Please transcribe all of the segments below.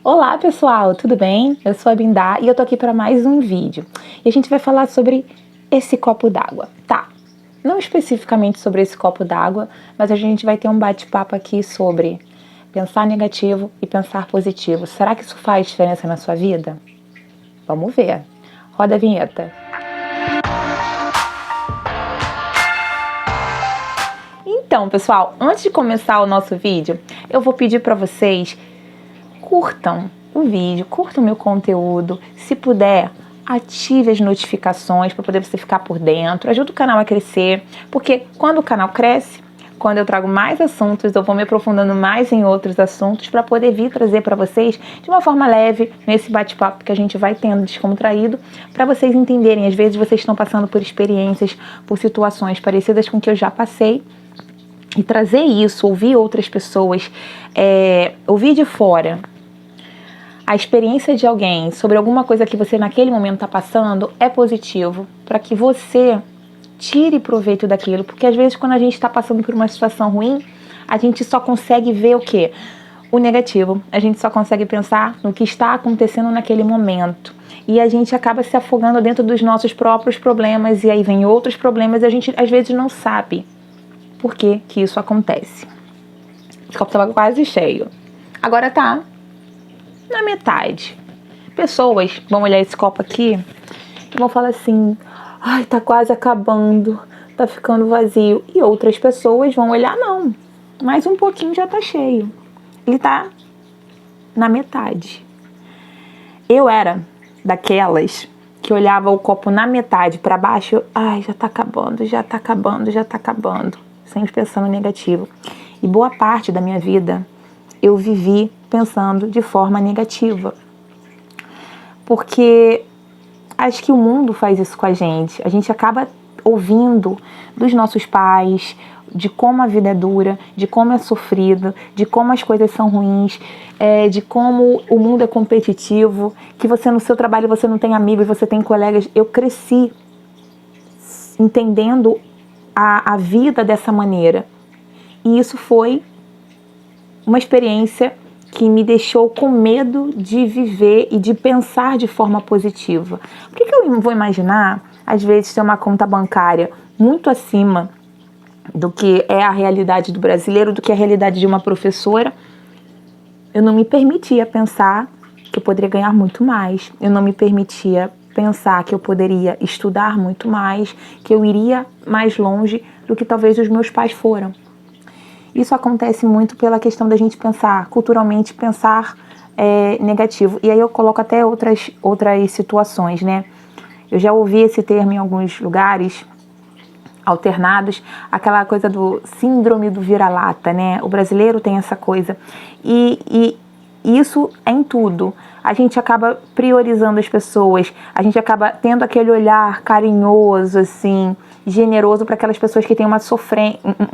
Olá pessoal, tudo bem? Eu sou a Bindá e eu tô aqui para mais um vídeo. E a gente vai falar sobre esse copo d'água, tá? Não especificamente sobre esse copo d'água, mas a gente vai ter um bate-papo aqui sobre pensar negativo e pensar positivo. Será que isso faz diferença na sua vida? Vamos ver. Roda a vinheta. Então, pessoal, antes de começar o nosso vídeo, eu vou pedir para vocês curtam o vídeo, curtam o meu conteúdo, se puder, ative as notificações para poder você ficar por dentro, ajuda o canal a crescer, porque quando o canal cresce, quando eu trago mais assuntos, eu vou me aprofundando mais em outros assuntos para poder vir trazer para vocês de uma forma leve, nesse bate-papo que a gente vai tendo descontraído, para vocês entenderem, às vezes vocês estão passando por experiências, por situações parecidas com o que eu já passei, e trazer isso, ouvir outras pessoas, ouvir de fora a experiência de alguém sobre alguma coisa que você naquele momento está passando é positivo para que você tire proveito daquilo, porque às vezes quando a gente está passando por uma situação ruim, a gente só consegue ver o quê? O negativo. A gente só consegue pensar no que está acontecendo naquele momento. E a gente acaba se afogando dentro dos nossos próprios problemas e aí vem outros problemas e a gente às vezes não sabe por que que isso acontece. Esse copo estava quase cheio. Agora tá na metade. Pessoas vão olhar esse copo aqui e vão falar assim: ai, tá quase acabando, tá ficando vazio. E outras pessoas vão olhar: não, mais um pouquinho já tá cheio. Ele tá na metade. Eu era daquelas que olhava o copo na metade para baixo, ai, já tá acabando, já tá acabando, já tá acabando, sempre pensando negativo. E boa parte da minha vida eu vivi pensando de forma negativa. Porque acho que o mundo faz isso com a gente. A gente acaba ouvindo dos nossos pais, de como a vida é dura, de como é sofrido, de como as coisas são ruins, de como o mundo é competitivo, que você no seu trabalho você não tem amigos, você tem colegas. Eu cresci entendendo a vida dessa maneira. E isso foi uma experiência que me deixou com medo de viver e de pensar de forma positiva. Por que eu vou imaginar, às vezes, ter uma conta bancária muito acima do que é a realidade do brasileiro, do que é a realidade de uma professora? Eu não me permitia pensar que eu poderia ganhar muito mais. Eu não me permitia pensar que eu poderia estudar muito mais, que eu iria mais longe do que talvez os meus pais foram. Isso acontece muito pela questão da gente pensar, culturalmente pensar negativo. E aí eu coloco até outras situações, né? Eu já ouvi esse termo em alguns lugares alternados, aquela coisa do síndrome do vira-lata, né? O brasileiro tem essa coisa. E isso é em tudo. A gente acaba priorizando as pessoas, a gente acaba tendo aquele olhar carinhoso, assim, generoso para aquelas pessoas que têm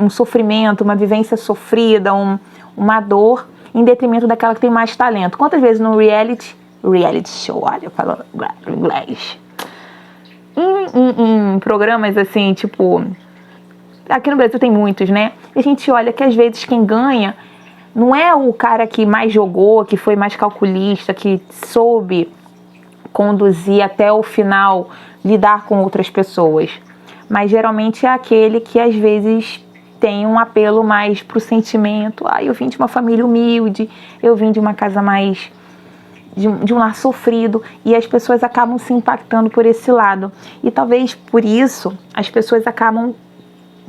um sofrimento, uma vivência sofrida, uma dor, em detrimento daquela que tem mais talento. Quantas vezes no reality show, olha, eu falo inglês, em programas assim, tipo, aqui no Brasil tem muitos, né? E a gente olha que às vezes quem ganha não é o cara que mais jogou, que foi mais calculista, que soube conduzir até o final, lidar com outras pessoas. Mas geralmente é aquele que às vezes tem um apelo mais pro sentimento. Eu vim de uma família humilde, eu vim de uma casa mais de um lar sofrido, e as pessoas acabam se impactando por esse lado. E talvez por isso as pessoas acabam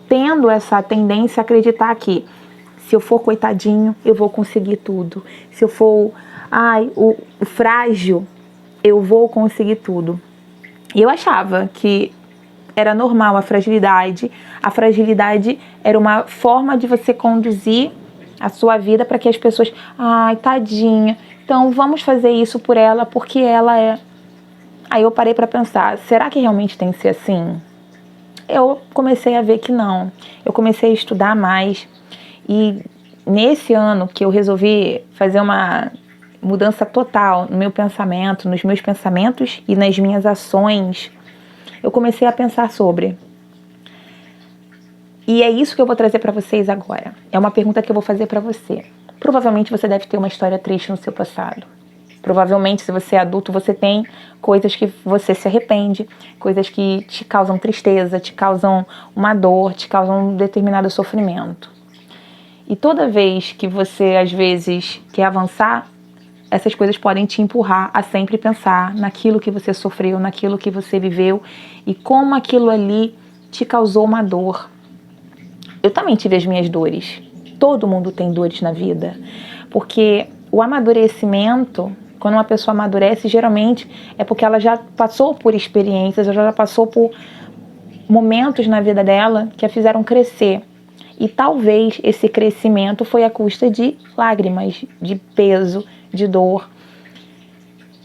tendo essa tendência a acreditar que se eu for coitadinho, eu vou conseguir tudo. Se eu for o frágil, eu vou conseguir tudo. E eu achava que era normal a fragilidade. A fragilidade era uma forma de você conduzir a sua vida para que as pessoas... Ai, tadinha. Então vamos fazer isso por ela porque ela é... Aí eu parei para pensar, será que realmente tem que ser assim? Eu comecei a ver que não. Eu comecei a estudar mais. E nesse ano que eu resolvi fazer uma mudança total no meu pensamento, nos meus pensamentos e nas minhas ações, eu comecei a pensar sobre. E é isso que eu vou trazer para vocês agora. É uma pergunta que eu vou fazer para você. Provavelmente você deve ter uma história triste no seu passado. Provavelmente, se você é adulto, você tem coisas que você se arrepende, coisas que te causam tristeza, te causam uma dor, te causam um determinado sofrimento. E toda vez que você, às vezes, quer avançar, essas coisas podem te empurrar a sempre pensar naquilo que você sofreu, naquilo que você viveu e como aquilo ali te causou uma dor. Eu também tive as minhas dores. Todo mundo tem dores na vida, porque o amadurecimento, quando uma pessoa amadurece, geralmente é porque ela já passou por experiências, ela já passou por momentos na vida dela que a fizeram crescer. E talvez esse crescimento foi à custa de lágrimas, de peso, de dor.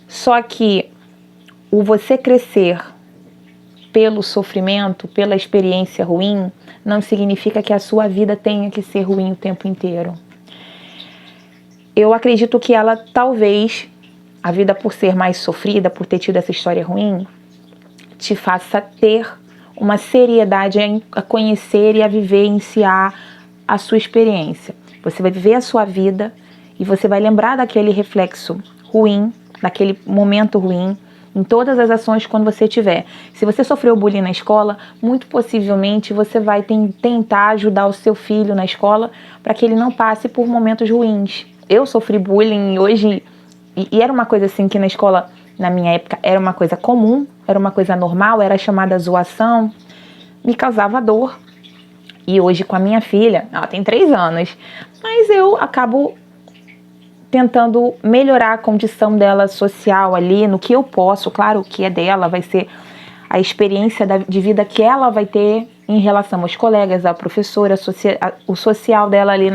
Só que o você crescer pelo sofrimento, pela experiência ruim, não significa que a sua vida tenha que ser ruim o tempo inteiro. Eu acredito que ela, talvez, a vida por ser mais sofrida, por ter tido essa história ruim, te faça ter uma seriedade a conhecer e a vivenciar a sua experiência. Você vai viver a sua vida e você vai lembrar daquele reflexo ruim, daquele momento ruim, em todas as ações quando você tiver. Se você sofreu bullying na escola, muito possivelmente você vai tentar ajudar o seu filho na escola para que ele não passe por momentos ruins. Eu sofri bullying hoje, e era uma coisa assim que na escola, na minha época, era uma coisa comum, era uma coisa normal, era chamada zoação, me causava dor. E hoje com a minha filha, ela tem 3 anos, mas eu acabo tentando melhorar a condição dela social ali, no que eu posso. Claro, o que é dela vai ser a experiência de vida que ela vai ter em relação aos colegas, à professora, o social dela ali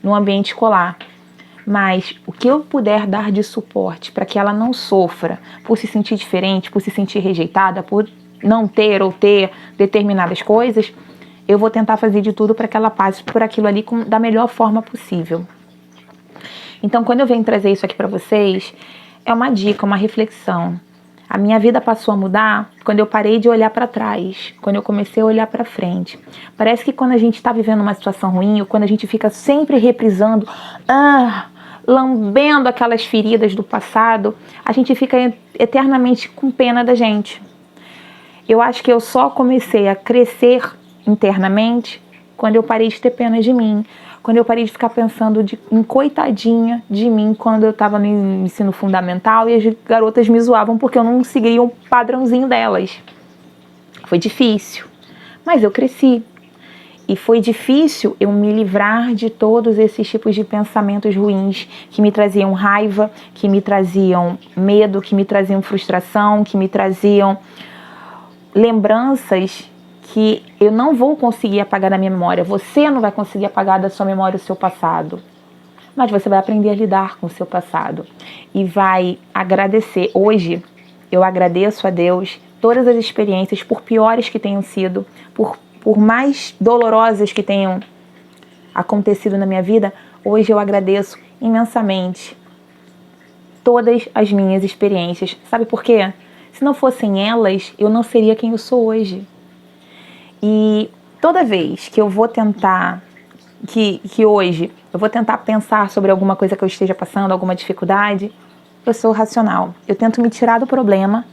no ambiente escolar. Mas o que eu puder dar de suporte para que ela não sofra por se sentir diferente, por se sentir rejeitada, por não ter ou ter determinadas coisas, eu vou tentar fazer de tudo para que ela passe por aquilo ali da melhor forma possível. Então, quando eu venho trazer isso aqui para vocês, é uma dica, uma reflexão. A minha vida passou a mudar quando eu parei de olhar para trás, quando eu comecei a olhar para frente. Parece que quando a gente está vivendo uma situação ruim, ou quando a gente fica sempre reprisando, lambendo aquelas feridas do passado, a gente fica eternamente com pena da gente. Eu acho que eu só comecei a crescer internamente quando eu parei de ter pena de mim, quando eu parei de ficar pensando em coitadinha de mim quando eu estava no ensino fundamental e as garotas me zoavam porque eu não seguia o padrãozinho delas. Foi difícil, mas eu cresci. E foi difícil eu me livrar de todos esses tipos de pensamentos ruins que me traziam raiva, que me traziam medo, que me traziam frustração, que me traziam lembranças que eu não vou conseguir apagar da minha memória. Você não vai conseguir apagar da sua memória o seu passado. Mas você vai aprender a lidar com o seu passado. E vai agradecer. Hoje, eu agradeço a Deus todas as experiências, por piores que tenham sido, por mais dolorosas que tenham acontecido na minha vida. Hoje eu agradeço imensamente todas as minhas experiências. Sabe por quê? Se não fossem elas, eu não seria quem eu sou hoje. E toda vez que eu vou tentar, que hoje eu vou tentar pensar sobre alguma coisa que eu esteja passando, alguma dificuldade, eu sou racional. Eu tento me tirar do problema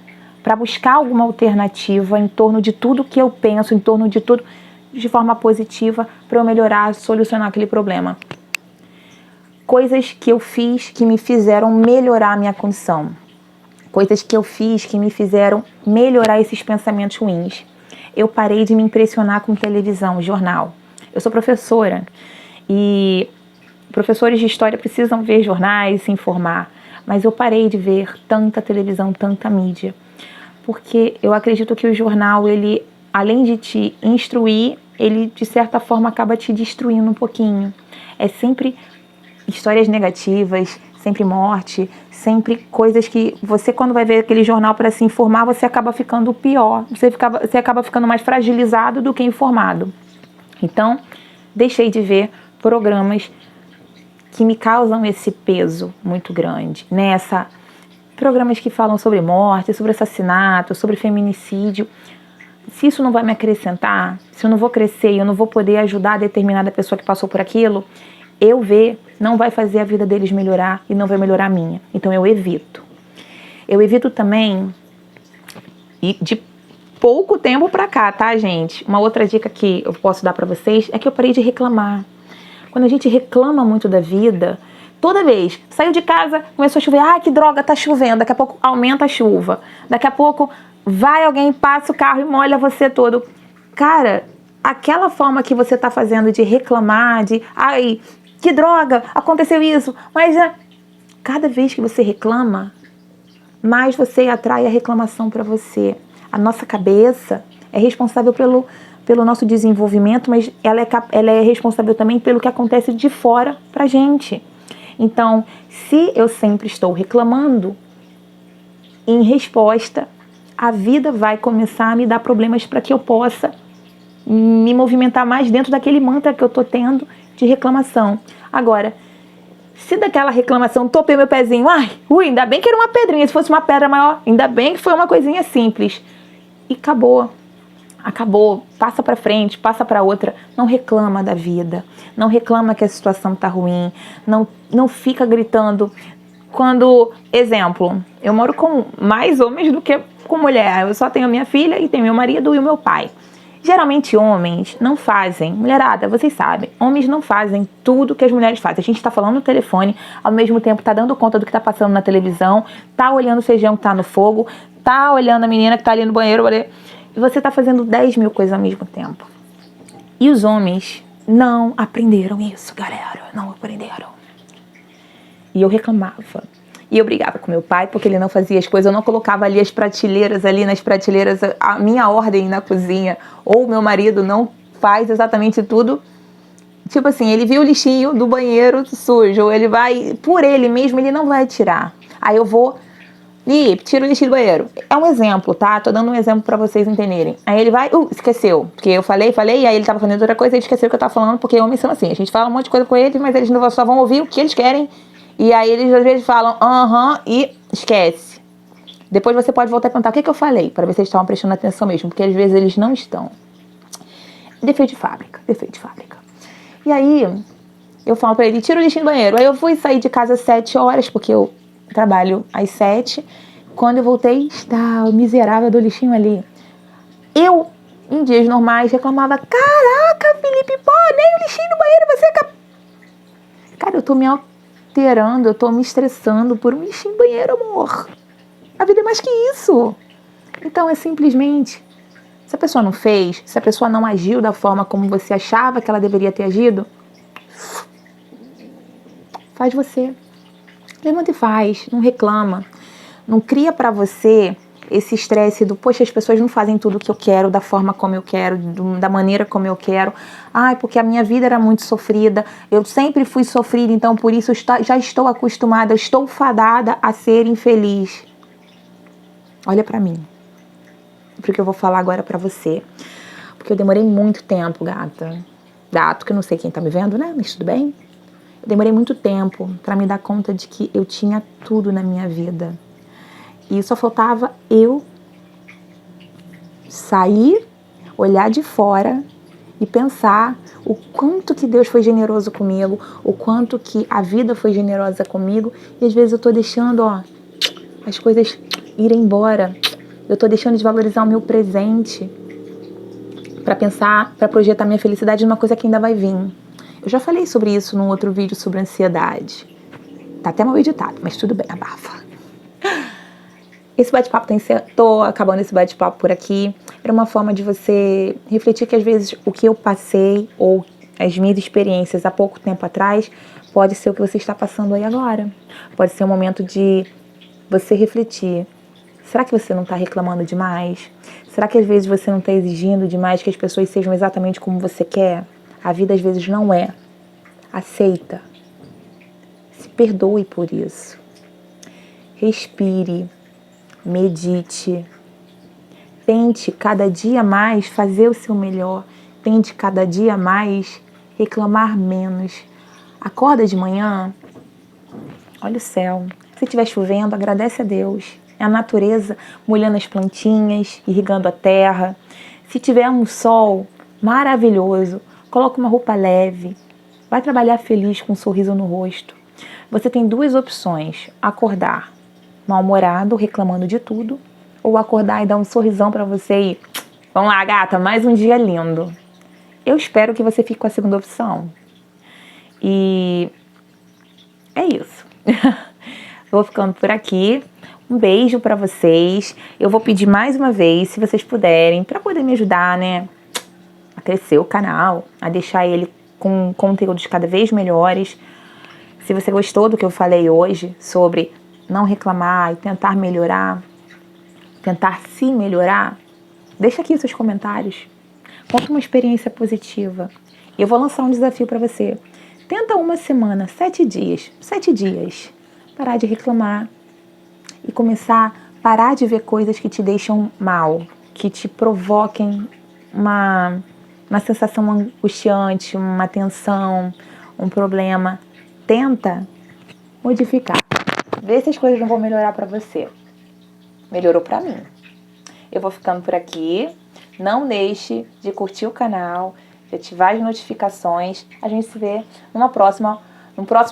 para buscar alguma alternativa em torno de tudo que eu penso, em torno de tudo de forma positiva para eu melhorar, solucionar aquele problema. Coisas que eu fiz que me fizeram melhorar a minha condição. Coisas que eu fiz que me fizeram melhorar esses pensamentos ruins. Eu parei de me impressionar com televisão, jornal. Eu sou professora e professores de história precisam ver jornais, se informar. Mas eu parei de ver tanta televisão, tanta mídia. Porque eu acredito que o jornal, ele, além de te instruir, ele de certa forma acaba te destruindo um pouquinho. É sempre histórias negativas, sempre morte, sempre coisas que você, quando vai ver aquele jornal para se informar, você acaba ficando pior, você acaba ficando mais fragilizado do que informado. Então, deixei de ver programas que me causam esse peso muito grande, né? Programas que falam sobre morte, sobre assassinato, sobre feminicídio. Se isso não vai me acrescentar, se eu não vou crescer e eu não vou poder ajudar determinada pessoa que passou por aquilo, eu ver não vai fazer a vida deles melhorar e não vai melhorar a minha. Então eu evito. Eu evito também, e de pouco tempo pra cá, tá, gente? Uma outra dica que eu posso dar pra vocês é que eu parei de reclamar. Quando a gente reclama muito da vida, toda vez, saiu de casa, começou a chover, ah, que droga, tá chovendo, daqui a pouco aumenta a chuva, daqui a pouco vai alguém, passa o carro e molha você todo. Cara, aquela forma que você tá fazendo de reclamar, de, ai, que droga, aconteceu isso, mas cada vez que você reclama, mais você atrai a reclamação pra você. A nossa cabeça é responsável pelo nosso desenvolvimento, mas ela é responsável também pelo que acontece de fora pra gente. Então, se eu sempre estou reclamando, em resposta, a vida vai começar a me dar problemas para que eu possa me movimentar mais dentro daquele mantra que eu tô tendo de reclamação. Agora, se daquela reclamação topei meu pezinho, ai, ainda bem que era uma pedrinha, se fosse uma pedra maior, ainda bem que foi uma coisinha simples. E acabou, passa pra frente, passa pra outra, não reclama da vida, não reclama que a situação tá ruim, não fica gritando. Quando, exemplo, eu moro com mais homens do que com mulher, eu só tenho a minha filha e tenho meu marido e o meu pai. Geralmente homens não fazem, mulherada, vocês sabem, homens não fazem tudo que as mulheres fazem. A gente tá falando no telefone, ao mesmo tempo tá dando conta do que tá passando na televisão, tá olhando o feijão que tá no fogo, tá olhando a menina que tá ali no banheiro, e você tá fazendo 10 mil coisas ao mesmo tempo. E os homens não aprenderam isso, galera, não aprenderam. E eu reclamava. E eu brigava com meu pai porque ele não fazia as coisas, eu não colocava ali as prateleiras, ali nas prateleiras, a minha ordem na cozinha. Ou meu marido não faz exatamente tudo. Tipo assim, ele viu o lixinho do banheiro sujo, ele vai, por ele mesmo, ele não vai tirar. Aí eu vou, tira o lixinho do banheiro. É um exemplo, tá? Tô dando um exemplo pra vocês entenderem. Aí ele vai, esqueceu. Porque eu falei, e aí ele tava fazendo outra coisa, ele esqueceu o que eu tava falando, porque homens são assim. A gente fala um monte de coisa com eles, mas eles só vão ouvir o que eles querem. E aí eles às vezes falam, e esquece. Depois você pode voltar e perguntar, o que eu falei? Para ver se eles estavam prestando atenção mesmo, porque às vezes eles não estão. Defeito de fábrica. E aí, eu falo pra ele, tira o lixinho do banheiro. Aí eu fui sair de casa às 7 horas, porque eu trabalho às 7. Quando eu voltei, está o miserável do lixinho ali. Eu, em dias normais, reclamava, caraca, Felipe, pô, nem o lixinho do banheiro você... Cara, eu tô me alterando, eu tô me estressando por um lixinho do banheiro, amor. A vida é mais que isso. Então é simplesmente, se a pessoa não fez, se a pessoa não agiu da forma como você achava que ela deveria ter agido, faz você. Levanta e faz, não reclama. Não cria pra você esse estresse do, poxa, as pessoas não fazem tudo o que eu quero, da forma como eu quero, da maneira como eu quero. Ai, porque a minha vida era muito sofrida, eu sempre fui sofrida, então por isso já estou acostumada, estou fadada a ser infeliz. Olha pra mim. Porque eu vou falar agora pra você. Porque eu demorei muito tempo, gata. Gato, que eu não sei quem tá me vendo, né? Mas tudo bem. Eu demorei muito tempo pra me dar conta de que eu tinha tudo na minha vida. E só faltava eu sair, olhar de fora e pensar o quanto que Deus foi generoso comigo, o quanto que a vida foi generosa comigo. E às vezes eu tô deixando, as coisas irem embora. Eu tô deixando de valorizar o meu presente pra pensar, pra projetar minha felicidade numa coisa que ainda vai vir. Eu já falei sobre isso num outro vídeo sobre ansiedade. Tá até mal editado, mas tudo bem, abafa. Esse bate-papo tô acabando esse bate-papo por aqui. Era uma forma de você refletir que às vezes o que eu passei ou as minhas experiências há pouco tempo atrás pode ser o que você está passando aí agora. Pode ser um momento de você refletir. Será que você não está reclamando demais? Será que às vezes você não está exigindo demais que as pessoas sejam exatamente como você quer? A vida às vezes não é. Aceita. Se perdoe por isso. Respire. Medite. Tente cada dia mais fazer o seu melhor. Tente cada dia mais reclamar menos. Acorda de manhã, olha o céu. Se estiver chovendo, agradece a Deus. É a natureza molhando as plantinhas, irrigando a terra. Se tiver um sol maravilhoso, coloca uma roupa leve. Vai trabalhar feliz com um sorriso no rosto. Você tem duas opções: acordar mal-humorado, reclamando de tudo, ou acordar e dar um sorrisão pra você e vamos lá, gata, mais um dia lindo. Eu espero que você fique com a segunda opção. E é isso. Vou ficando por aqui. Um beijo pra vocês. Eu vou pedir mais uma vez, se vocês puderem, pra poder me ajudar, né, a crescer o canal, a deixar ele com conteúdos cada vez melhores. Se você gostou do que eu falei hoje sobre não reclamar e tentar melhorar, tentar se melhorar, deixa aqui os seus comentários. Conta uma experiência positiva. E eu vou lançar um desafio para você. Tenta uma semana, 7 dias. 7 dias. Parar de reclamar e começar a parar de ver coisas que te deixam mal, que te provoquem uma sensação angustiante, uma tensão, um problema. Tenta modificar. Vê se as coisas não vão melhorar para você. Melhorou para mim. Eu vou ficando por aqui. Não deixe de curtir o canal, de ativar as notificações. A gente se vê num próximo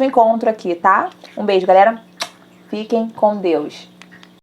encontro aqui, tá? Um beijo, galera. Fiquem com Deus.